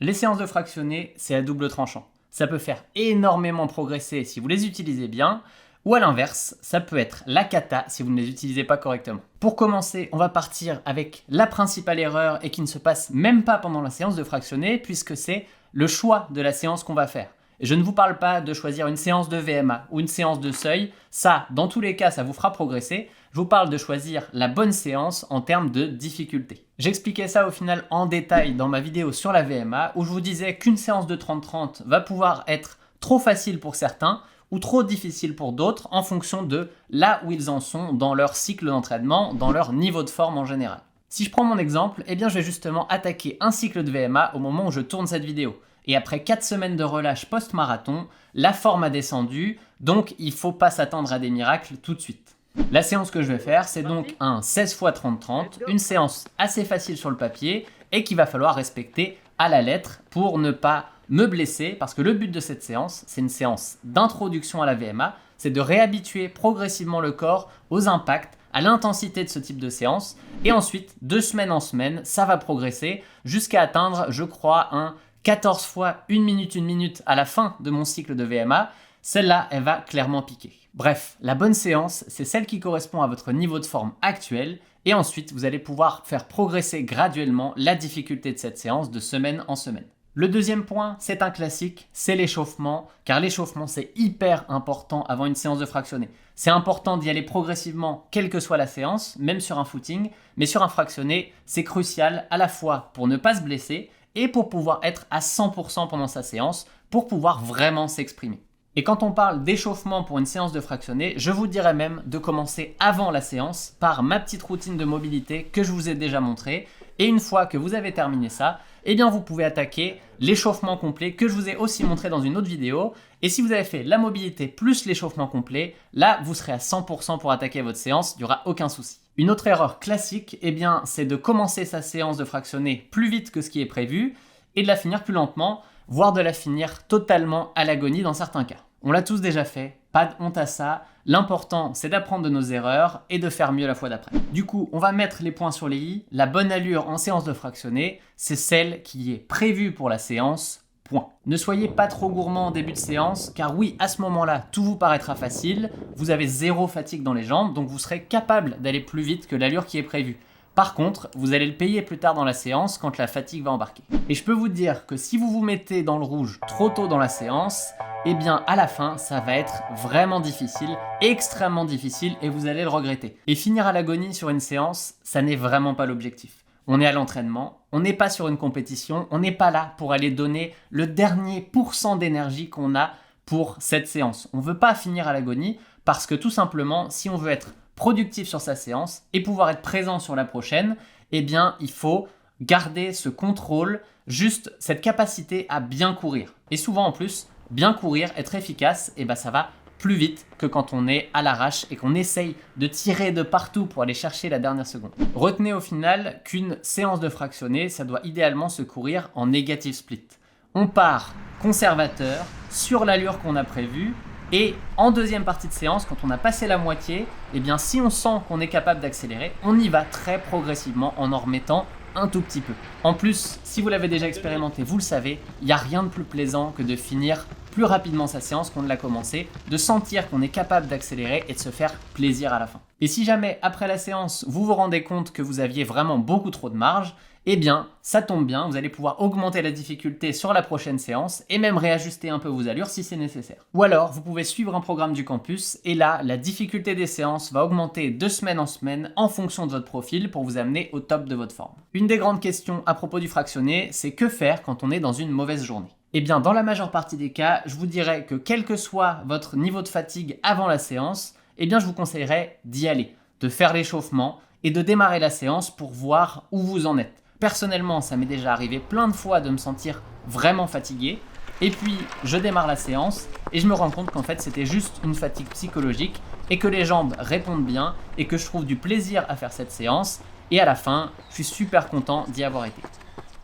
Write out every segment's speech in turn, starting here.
Les séances de fractionnés, c'est à double tranchant. Ça peut faire énormément progresser si vous les utilisez bien, ou à l'inverse, ça peut être la cata si vous ne les utilisez pas correctement. Pour commencer, on va partir avec la principale erreur et qui ne se passe même pas pendant la séance de fractionné, puisque c'est le choix de la séance qu'on va faire. Et je ne vous parle pas de choisir une séance de VMA ou une séance de seuil, ça, dans tous les cas, ça vous fera progresser. Je vous parle de choisir la bonne séance en termes de difficulté. J'expliquais ça au final en détail dans ma vidéo sur la VMA, où je vous disais qu'une séance de 30-30 va pouvoir être trop facile pour certains, ou trop difficile pour d'autres en fonction de là où ils en sont dans leur cycle d'entraînement, dans leur niveau de forme en général. Si je prends mon exemple, eh bien je vais justement attaquer un cycle de VMA au moment où je tourne cette vidéo. Et après 4 semaines de relâche post-marathon, la forme a descendu, donc il ne faut pas s'attendre à des miracles tout de suite. La séance que je vais faire, c'est donc un 16 x 30-30, une séance assez facile sur le papier et qu'il va falloir respecter à la lettre pour ne pas me blesser, parce que le but de cette séance, c'est une séance d'introduction à la VMA, c'est de réhabituer progressivement le corps aux impacts, à l'intensité de ce type de séance, et ensuite, de semaine en semaine, ça va progresser jusqu'à atteindre, je crois, un 14 fois 1 minute à la fin de mon cycle de VMA. Celle-là, elle va clairement piquer. Bref, la bonne séance, c'est celle qui correspond à votre niveau de forme actuel, et ensuite, vous allez pouvoir faire progresser graduellement la difficulté de cette séance de semaine en semaine. Le deuxième point, c'est un classique, c'est l'échauffement, car l'échauffement c'est hyper important avant une séance de fractionné. C'est important d'y aller progressivement, quelle que soit la séance, même sur un footing, mais sur un fractionné, c'est crucial à la fois pour ne pas se blesser et pour pouvoir être à 100% pendant sa séance, pour pouvoir vraiment s'exprimer. Et quand on parle d'échauffement pour une séance de fractionné, je vous dirais même de commencer avant la séance par ma petite routine de mobilité que je vous ai déjà montrée. Et une fois que vous avez terminé ça, eh bien vous pouvez attaquer l'échauffement complet que je vous ai aussi montré dans une autre vidéo. Et si vous avez fait la mobilité plus l'échauffement complet, là vous serez à 100% pour attaquer votre séance, il n'y aura aucun souci. Une autre erreur classique, eh bien, c'est de commencer sa séance de fractionné plus vite que ce qui est prévu et de la finir plus lentement, voire de la finir totalement à l'agonie dans certains cas. On l'a tous déjà fait, pas de honte à ça. L'important, c'est d'apprendre de nos erreurs et de faire mieux la fois d'après. Du coup, on va mettre les points sur les i. La bonne allure en séance de fractionné, c'est celle qui est prévue pour la séance. Point. Ne soyez pas trop gourmand en début de séance, car oui, à ce moment-là, tout vous paraîtra facile. Vous avez zéro fatigue dans les jambes, donc vous serez capable d'aller plus vite que l'allure qui est prévue. Par contre, vous allez le payer plus tard dans la séance quand la fatigue va embarquer. Et je peux vous dire que si vous vous mettez dans le rouge trop tôt dans la séance, eh bien à la fin, ça va être vraiment difficile, extrêmement difficile, et vous allez le regretter. Et finir à l'agonie sur une séance, ça n'est vraiment pas l'objectif. On est à l'entraînement, on n'est pas sur une compétition, on n'est pas là pour aller donner le dernier pourcent d'énergie qu'on a pour cette séance. On ne veut pas finir à l'agonie parce que tout simplement, si on veut être productif sur sa séance et pouvoir être présent sur la prochaine, eh bien il faut garder ce contrôle, juste cette capacité à bien courir. Et souvent en plus, bien courir, être efficace, eh ben ça va plus vite que quand on est à l'arrache et qu'on essaye de tirer de partout pour aller chercher la dernière seconde. Retenez au final qu'une séance de fractionné, ça doit idéalement se courir en negative split. On part conservateur sur l'allure qu'on a prévue, et en deuxième partie de séance, quand on a passé la moitié, eh bien si on sent qu'on est capable d'accélérer, on y va très progressivement en remettant un tout petit peu. En plus, si vous l'avez déjà expérimenté, vous le savez, il n'y a rien de plus plaisant que de finir plus rapidement sa séance qu'on ne l'a commencé, de sentir qu'on est capable d'accélérer et de se faire plaisir à la fin. Et si jamais, après la séance, vous vous rendez compte que vous aviez vraiment beaucoup trop de marge, eh bien, ça tombe bien, vous allez pouvoir augmenter la difficulté sur la prochaine séance et même réajuster un peu vos allures si c'est nécessaire. Ou alors, vous pouvez suivre un programme du campus et là, la difficulté des séances va augmenter de semaine en semaine en fonction de votre profil pour vous amener au top de votre forme. Une des grandes questions à propos du fractionné, c'est que faire quand on est dans une mauvaise journée ? Eh bien, dans la majeure partie des cas, je vous dirais que quel que soit votre niveau de fatigue avant la séance, eh bien, je vous conseillerais d'y aller, de faire l'échauffement et de démarrer la séance pour voir où vous en êtes. Personnellement, ça m'est déjà arrivé plein de fois de me sentir vraiment fatigué. Et puis, je démarre la séance et je me rends compte qu'en fait, c'était juste une fatigue psychologique et que les jambes répondent bien et que je trouve du plaisir à faire cette séance. Et à la fin, je suis super content d'y avoir été.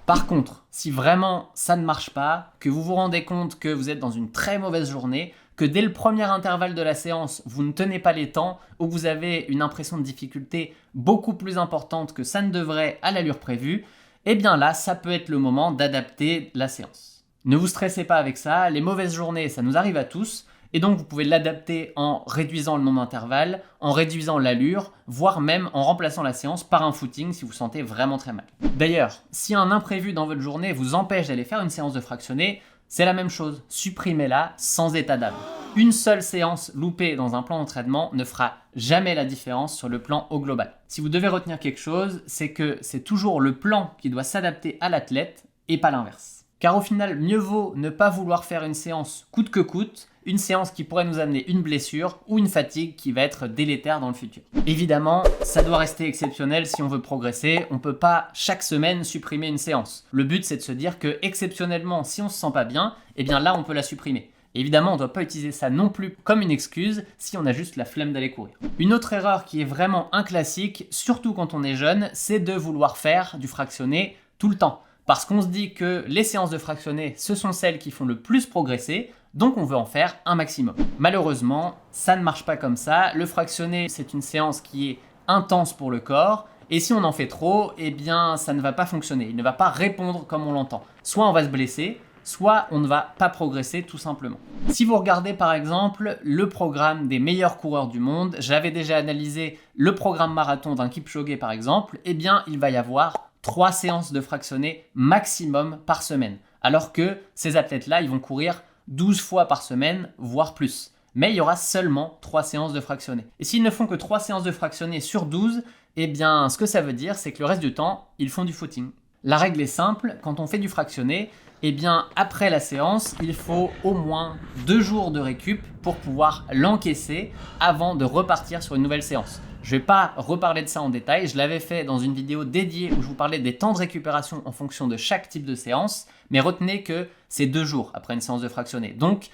Par contre, si vraiment ça ne marche pas, que vous vous rendez compte que vous êtes dans une très mauvaise journée, que dès le premier intervalle de la séance, vous ne tenez pas les temps ou que vous avez une impression de difficulté beaucoup plus importante que ça ne devrait à l'allure prévue, eh bien là, ça peut être le moment d'adapter la séance. Ne vous stressez pas avec ça, les mauvaises journées, ça nous arrive à tous, et donc vous pouvez l'adapter en réduisant le nombre d'intervalles, en réduisant l'allure, voire même en remplaçant la séance par un footing si vous sentez vraiment très mal. D'ailleurs, si un imprévu dans votre journée vous empêche d'aller faire une séance de fractionné, c'est la même chose, supprimez-la sans état d'âme. Une seule séance loupée dans un plan d'entraînement ne fera jamais la différence sur le plan au global. Si vous devez retenir quelque chose, c'est que c'est toujours le plan qui doit s'adapter à l'athlète et pas l'inverse. Car au final, mieux vaut ne pas vouloir faire une séance coûte que coûte, une séance qui pourrait nous amener une blessure ou une fatigue qui va être délétère dans le futur. Évidemment, ça doit rester exceptionnel si on veut progresser, on ne peut pas chaque semaine supprimer une séance. Le but c'est de se dire que exceptionnellement, si on se sent pas bien, eh bien là on peut la supprimer. Évidemment, on ne doit pas utiliser ça non plus comme une excuse si on a juste la flemme d'aller courir. Une autre erreur qui est vraiment un classique, surtout quand on est jeune, c'est de vouloir faire du fractionné tout le temps. Parce qu'on se dit que les séances de fractionné, ce sont celles qui font le plus progresser, donc on veut en faire un maximum. Malheureusement, ça ne marche pas comme ça. Le fractionné, c'est une séance qui est intense pour le corps, et si on en fait trop, eh bien ça ne va pas fonctionner. Il ne va pas répondre comme on l'entend. Soit on va se blesser, soit on ne va pas progresser tout simplement. Si vous regardez par exemple le programme des meilleurs coureurs du monde, j'avais déjà analysé le programme marathon d'un Kipchoge par exemple, eh bien il va y avoir 3 séances de fractionné maximum par semaine. Alors que ces athlètes-là, ils vont courir 12 fois par semaine, voire plus. Mais il y aura seulement 3 séances de fractionné. Et s'ils ne font que 3 séances de fractionné sur 12, eh bien ce que ça veut dire, c'est que le reste du temps, ils font du footing. La règle est simple, quand on fait du fractionné, eh bien après la séance, il faut au moins 2 jours de récup pour pouvoir l'encaisser avant de repartir sur une nouvelle séance. Je ne vais pas reparler de ça en détail, je l'avais fait dans une vidéo dédiée où je vous parlais des temps de récupération en fonction de chaque type de séance, mais retenez que c'est 2 jours après une séance de fractionné. Donc,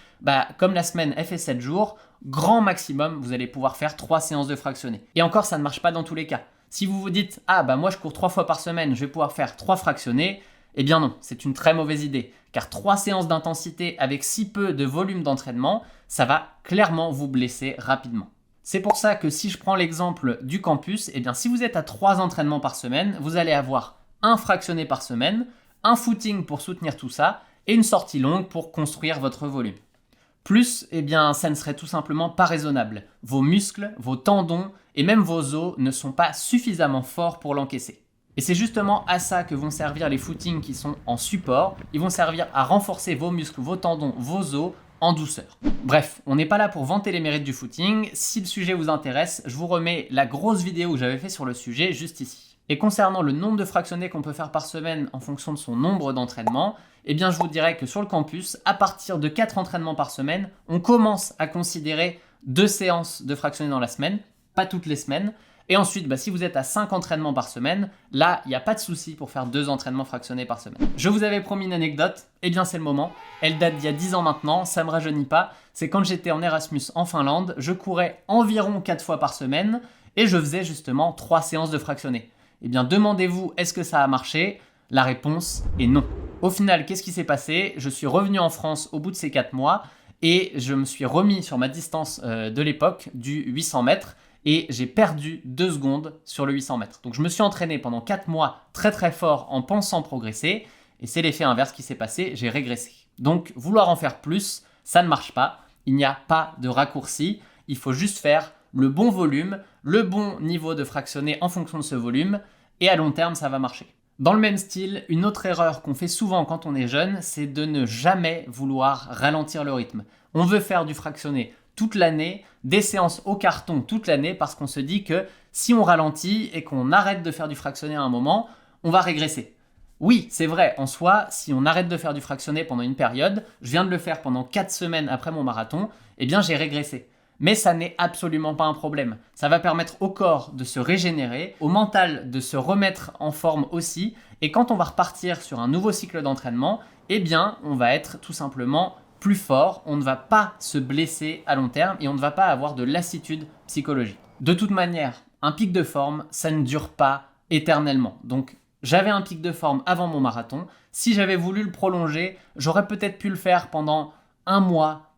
comme la semaine elle fait 7 jours, grand maximum, vous allez pouvoir faire 3 séances de fractionné. Et encore, ça ne marche pas dans tous les cas. Si vous vous dites « Ah, moi je cours 3 fois par semaine, je vais pouvoir faire 3 fractionnés », eh bien non, c'est une très mauvaise idée, car 3 séances d'intensité avec si peu de volume d'entraînement, ça va clairement vous blesser rapidement. C'est pour ça que si je prends l'exemple du campus, eh bien si vous êtes à 3 entraînements par semaine, vous allez avoir un fractionné par semaine, un footing pour soutenir tout ça, et une sortie longue pour construire votre volume. Plus, eh bien ça ne serait tout simplement pas raisonnable. Vos muscles, vos tendons et même vos os ne sont pas suffisamment forts pour l'encaisser. Et c'est justement à ça que vont servir les footings qui sont en support. Ils vont servir à renforcer vos muscles, vos tendons, vos os en douceur. Bref, on n'est pas là pour vanter les mérites du footing. Si le sujet vous intéresse, je vous remets la grosse vidéo que j'avais fait sur le sujet juste ici. Et concernant le nombre de fractionnés qu'on peut faire par semaine en fonction de son nombre d'entraînements, eh bien je vous dirais que sur le campus, à partir de 4 entraînements par semaine, on commence à considérer 2 séances de fractionnés dans la semaine, pas toutes les semaines. Et ensuite, si vous êtes à 5 entraînements par semaine, là, il n'y a pas de souci pour faire 2 entraînements fractionnés par semaine. Je vous avais promis une anecdote, eh bien c'est le moment. Elle date d'il y a 10 ans maintenant, ça ne me rajeunit pas. C'est quand j'étais en Erasmus en Finlande, je courais environ 4 fois par semaine et je faisais justement 3 séances de fractionnés. Eh bien demandez-vous, est-ce que ça a marché? La réponse est non. Au final, qu'est-ce qui s'est passé? Je suis revenu en France au bout de ces 4 mois et je me suis remis sur ma distance de l'époque du 800 mètres. Et j'ai perdu 2 secondes sur le 800 mètres. Donc je me suis entraîné pendant 4 mois très très fort en pensant progresser. Et c'est l'effet inverse qui s'est passé, j'ai régressé. Donc vouloir en faire plus, ça ne marche pas. Il n'y a pas de raccourci. Il faut juste faire le bon volume, le bon niveau de fractionné en fonction de ce volume. Et à long terme, ça va marcher. Dans le même style, une autre erreur qu'on fait souvent quand on est jeune, c'est de ne jamais vouloir ralentir le rythme. On veut faire du fractionné toute l'année, des séances au carton toute l'année parce qu'on se dit que si on ralentit et qu'on arrête de faire du fractionné à un moment, on va régresser. Oui, c'est vrai, en soi, si on arrête de faire du fractionné pendant une période, je viens de le faire pendant 4 semaines après mon marathon, eh bien j'ai régressé. Mais ça n'est absolument pas un problème. Ça va permettre au corps de se régénérer, au mental de se remettre en forme aussi, et quand on va repartir sur un nouveau cycle d'entraînement, eh bien on va être tout simplement plus fort, on ne va pas se blesser à long terme et on ne va pas avoir de lassitude psychologique. De toute manière, un pic de forme, ça ne dure pas éternellement. Donc, j'avais un pic de forme avant mon marathon. Si j'avais voulu le prolonger, j'aurais peut-être pu le faire pendant 1 mois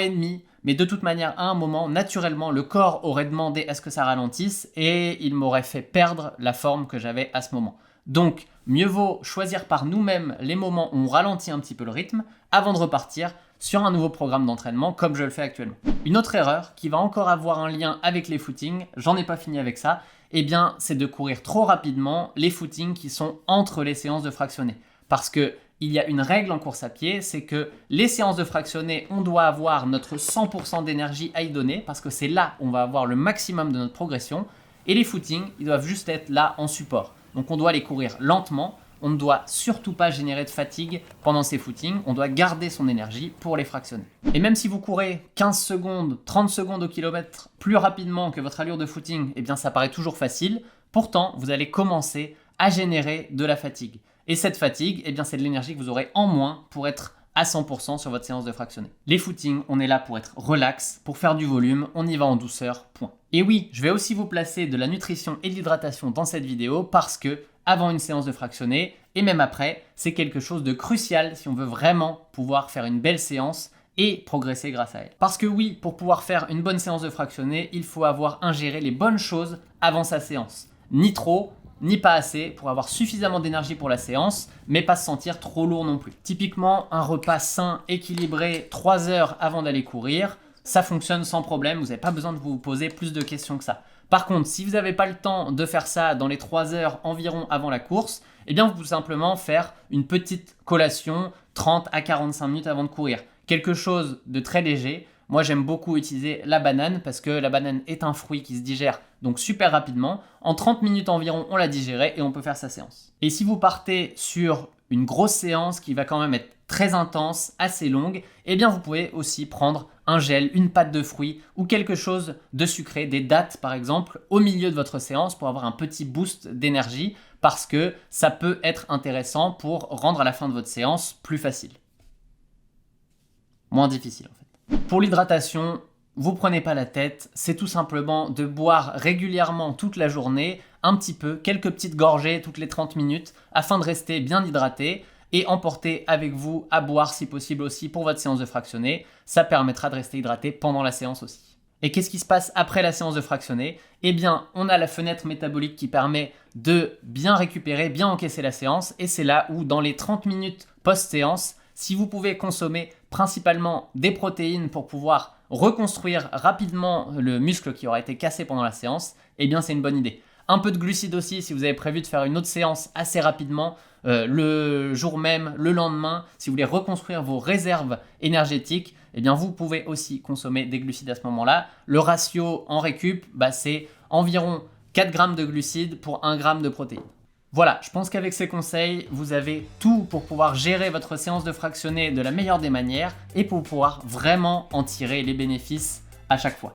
et demi. Mais de toute manière, à un moment, naturellement, le corps aurait demandé à ce que ça ralentisse et il m'aurait fait perdre la forme que j'avais à ce moment. Donc, mieux vaut choisir par nous-mêmes les moments où on ralentit un petit peu le rythme avant de repartir sur un nouveau programme d'entraînement comme je le fais actuellement. Une autre erreur qui va encore avoir un lien avec les footings, j'en ai pas fini avec ça, eh bien c'est de courir trop rapidement les footings qui sont entre les séances de fractionnés. Parce que il y a une règle en course à pied, c'est que les séances de fractionnés, on doit avoir notre 100% d'énergie à y donner parce que c'est là où on va avoir le maximum de notre progression. Et les footings, ils doivent juste être là en support. Donc on doit les courir lentement. On ne doit surtout pas générer de fatigue pendant ces footings, on doit garder son énergie pour les fractionner. Et même si vous courez 15 secondes, 30 secondes au kilomètre plus rapidement que votre allure de footing, eh bien ça paraît toujours facile, pourtant vous allez commencer à générer de la fatigue. Et cette fatigue, eh bien c'est de l'énergie que vous aurez en moins pour être à 100% sur votre séance de fractionné. Les footings, on est là pour être relax, pour faire du volume, on y va en douceur, point. Et oui, je vais aussi vous placer de la nutrition et de l'hydratation dans cette vidéo parce que avant une séance de fractionné et même après, c'est quelque chose de crucial si on veut vraiment pouvoir faire une belle séance et progresser grâce à elle. Parce que oui, pour pouvoir faire une bonne séance de fractionné, il faut avoir ingéré les bonnes choses avant sa séance. Ni trop, ni pas assez pour avoir suffisamment d'énergie pour la séance, mais pas se sentir trop lourd non plus. Typiquement, un repas sain, équilibré, 3 heures avant d'aller courir, ça fonctionne sans problème, vous n'avez pas besoin de vous poser plus de questions que ça. Par contre, si vous n'avez pas le temps de faire ça dans les 3 heures environ avant la course, eh bien vous pouvez simplement faire une petite collation 30 à 45 minutes avant de courir. Quelque chose de très léger. Moi, j'aime beaucoup utiliser la banane parce que la banane est un fruit qui se digère donc super rapidement. En 30 minutes environ, on l'a digéré et on peut faire sa séance. Et si vous partez sur une grosse séance qui va quand même être très intense, assez longue, eh bien vous pouvez aussi prendre un gel, une pâte de fruits ou quelque chose de sucré, des dattes par exemple, au milieu de votre séance pour avoir un petit boost d'énergie parce que ça peut être intéressant pour rendre à la fin de votre séance plus facile. Moins difficile en fait. Pour l'hydratation, vous prenez pas la tête, c'est tout simplement de boire régulièrement toute la journée, un petit peu, quelques petites gorgées toutes les 30 minutes afin de rester bien hydraté et emporter avec vous à boire si possible aussi pour votre séance de fractionné. Ça permettra de rester hydraté pendant la séance aussi. Et qu'est-ce qui se passe après la séance de fractionné? Eh bien, on a la fenêtre métabolique qui permet de bien récupérer, bien encaisser la séance et c'est là où dans les 30 minutes post-séance, si vous pouvez consommer principalement des protéines pour pouvoir reconstruire rapidement le muscle qui aura été cassé pendant la séance, eh bien c'est une bonne idée. Un peu de glucides aussi si vous avez prévu de faire une autre séance assez rapidement, le jour même, le lendemain, si vous voulez reconstruire vos réserves énergétiques, eh bien vous pouvez aussi consommer des glucides à ce moment-là. Le ratio en récup, c'est environ 4 grammes de glucides pour 1 gramme de protéines. Voilà, je pense qu'avec ces conseils, vous avez tout pour pouvoir gérer votre séance de fractionné de la meilleure des manières et pour pouvoir vraiment en tirer les bénéfices à chaque fois.